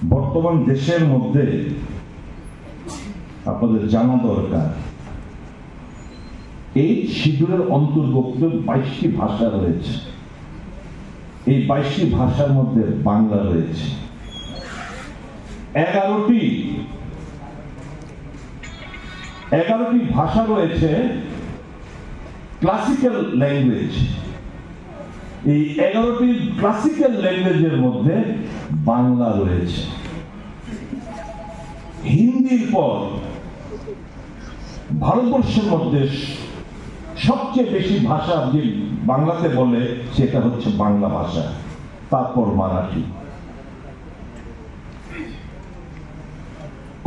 বর্তমান দেশের মধ্যে আপনাদের জানা দরকার, এই শিডিউলের অন্তর্ভুক্ত 22টি ভাষা রয়েছে। এই 22টি ভাষার মধ্যে বাংলা রয়েছে। 11টি ভাষা রয়েছে ক্লাসিক্যাল ল্যাঙ্গুয়েজ। এই 11টি ক্লাসিক্যাল ল্যাঙ্গুয়েজের মধ্যে বাংলা রয়েছে। হিন্দির পর ভারতবর্ষের মধ্যে সবচেয়ে বেশি ভাষা যে বাংলাতে বলে সেটা হচ্ছে বাংলা ভাষা, তারপর মারাঠি।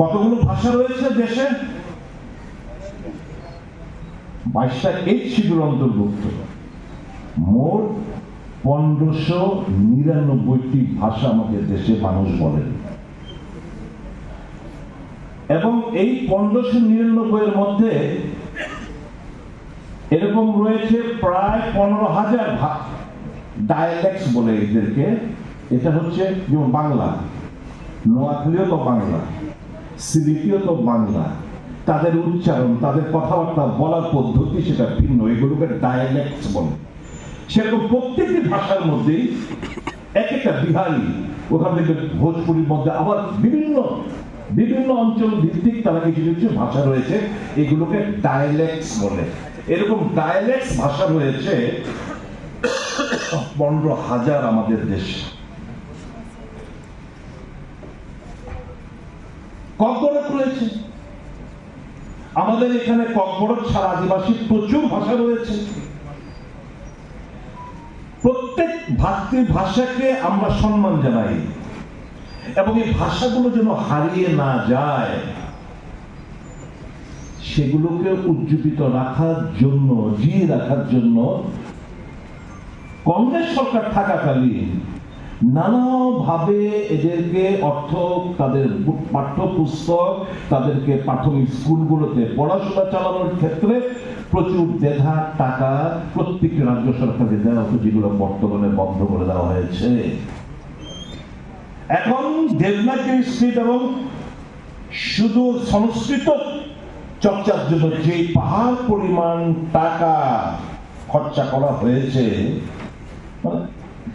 কতগুলো ভাষা রয়েছে দেশে? 22টা এই শিডিউল অন্তর্ভুক্ত। মোট 1599টি ভাষা আমাদের দেশে মানুষ বলেন, এবং এই 1599 এর মধ্যে এরকম রয়েছে প্রায় 15,000 ডায়ালেক্টস বলে এদেরকে। এটা হচ্ছে যেমন বাংলা, নোয়াখালীও তো বাংলা, সিলেটিও তো বাংলা, তাদের উচ্চারণ, তাদের কথাবার্তা বলার পদ্ধতি সেটা ভিন্ন, এগুলোকে ডায়ালেক্টস বলে। সেরকম প্রত্যেকটি ভাষার মধ্যেই এক একটা বিহারি, ওখান থেকে ভোজপুরির মধ্যে আবার বিভিন্ন অঞ্চল ভিত্তিক তারা কিছু কিছু ভাষা রয়েছে, এগুলোকে ডায়ালেক্টস বলে। এরকম ডায়ালেক্টস ভাষা রয়েছে 15,000 আমাদের দেশে। ককবরক রয়েছে আমাদের এখানে। ককবরক ছাড়া আদিবাসী প্রচুর ভাষা রয়েছে। প্রত্যেক ভাষাকে আমরা সম্মান জানাই, এবং এই ভাষাগুলো যেন হারিয়ে না যায় সেগুলোকে উজ্জীবিত রাখার জন্য, জিয়ে রাখার জন্য কংগ্রেস সরকার থাকাকালীন নানাভাবে এদেরকে অর্থ, তাদের পাঠ্যপুস্তক, তাদেরকে প্রাথমিক স্কুলগুলোতে পড়াশোনা চালানোর ক্ষেত্রে প্রচুর দেধা টাকা প্রত্যেকটি রাজ্য সরকারকে দেওয়া হতো, যেগুলো বর্তমানে বন্ধ করে দেওয়া হয়েছে। এখন দেবনাগরী স্ক্রিপ্ট এবং শুধু সংস্কৃত চর্চার জন্য যে পাহাড় পরিমাণ টাকা খরচা করা হয়েছে,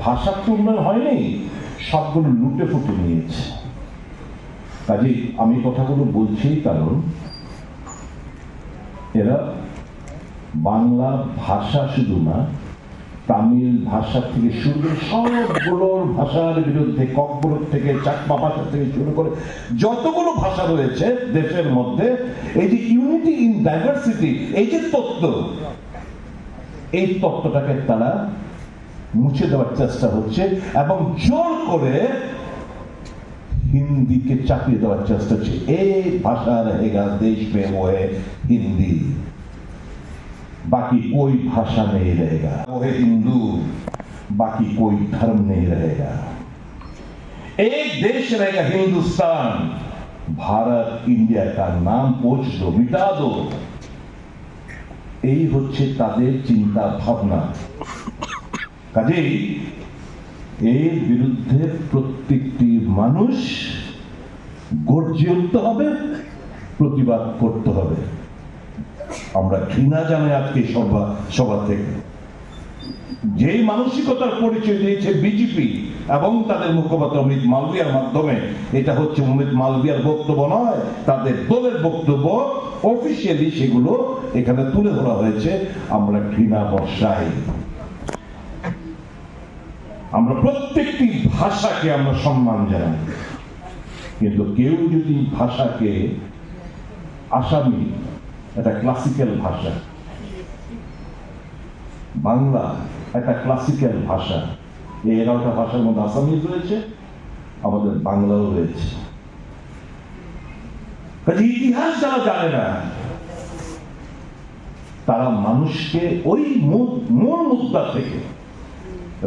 ভাষার তো উন্নয়ন হয়নি, সবগুলো লুটে ফুটে নিয়েছে। কাজে আমি কথাগুলো বলছি কারণ এরা বাংলা ভাষা শুধু না, তামিল ভাষা থেকে শুরু করে সবগুলোর ভাষার বিরুদ্ধে, ককবরক থেকে চাকমা ভাষা থেকে শুরু করে যতগুলো ভাষা রয়েছে দেশের মধ্যে, এই যে ইউনিটি ইন ডাইভার্সিটি, এই যে তত্ত্ব, এই তত্ত্বটাকে তারা মুছে দেওয়ার চেষ্টা হচ্ছে, এবং জোর করে হিন্দিকে চাপিয়ে দেওয়ার চেষ্টা হচ্ছে। এই ভাষা रहेगा देश में वो है हिंदी, बाकी कोई भाषा नहीं रहेगा, वो है हिंदू, बाकी कोई धर्म नहीं रहेगा। एक देश रहेगा हिंदुस्तान, भारत इंडिया का नाम पोछ दो, मिटा दो। এই হচ্ছে তাদের চিন্তা ভাবনা। কাজেই এর বিরুদ্ধে প্রত্যেকটি মানুষ গর্জে উঠতে হবে, প্রতিবাদ করতে হবে। আমরা ঘৃণা জানাই আজকে সভা থেকে যেই মানসিকতার পরিচয় দিয়েছে বিজেপি এবং তাদের মুখপাত্র অমিত মালভিয়ার মাধ্যমে। এটা হচ্ছে অমিত মালভিয়ার বক্তব্য নয়, তাদের দলের বক্তব্য, অফিসিয়ালি সেগুলো এখানে তুলে ধরা হয়েছে। আমরা ঘৃণা বর্ষাই। আমরা প্রত্যেকটি ভাষাকে আমরা সম্মান জানাই, কিন্তু কেউ যদি ভাষাকে, আসামি একটা ক্লাসিক্যাল ভাষা, বাংলা একটা ক্লাসিক্যাল ভাষা, এই 11টা ভাষার মধ্যে আসামিজ রয়েছে, আমাদের বাংলাও রয়েছে। কাজে ইতিহাস যারা জানে না তারা মানুষকে ওই মূল মুদ্রা থেকে,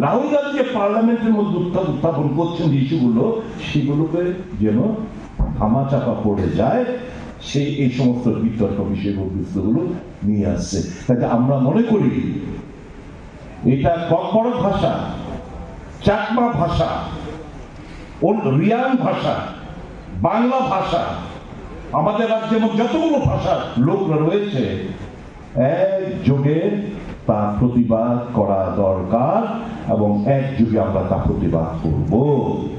রাহুল গান্ধী পার্লামেন্টের মধ্যে উত্থাপন করছেন ইস্যুগুলো, সেগুলোকে যেন ধামাচাপা পড়ে যায়, সেই এই সমস্ত বিতর্ক বিষয়বস্তুগুলো নিয়ে আসছে। তাতে আমরা মনে করি এটা ককবরক ভাষা, চাকমা ভাষা, ওর রিয়াং ভাষা, বাংলা ভাষা, আমাদের রাজ্যে যতগুলো ভাষার লোকরা রয়েছে একযোগে তা প্রতিবাদ করা দরকার এবং একযোগে আমরা তা প্রতিবাদ করব।